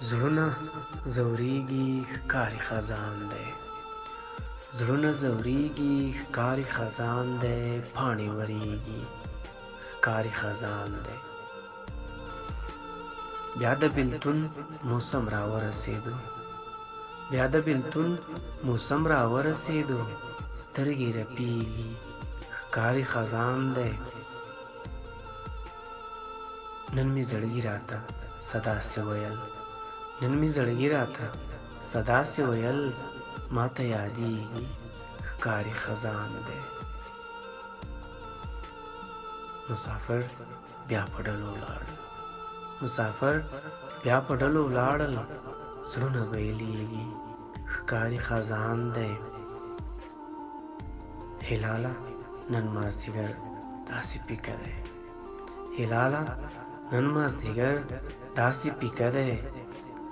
زړونه زوريږي ښکاري خزان دی زړونه زوريږي ښکاري خزان دی پاڼې وریږي ښکاري خزان دی بیا د بېلتون موسم راورسېدو بیا د بېلتون موسم راورسېدو سترګې رپېږي ښکاري خزان دی نن مې زړګي راته صداسې ویل نن مې زړګي راته صداسې ویل ماته یادېږي ښکاري خزان دی مسافر بیا په ډلو ولاړل مسافر بیا په ډلو ولاړل زړونه بېلېږي ښکاري خزان دی هلاله نن مازدیګر داسې پیکه دی هلاله نن مازدیګر داسې پیکه دی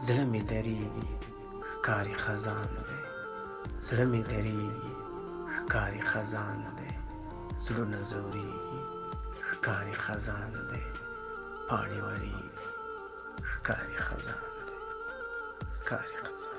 زړه مې درېږي ښکاري خزان دی زړه مې درېږي ښکاري خزان دی زړونه زورېږي ښکاري خزان دی پاڼې وریږي ښکاري خزان دی ښکاري خزان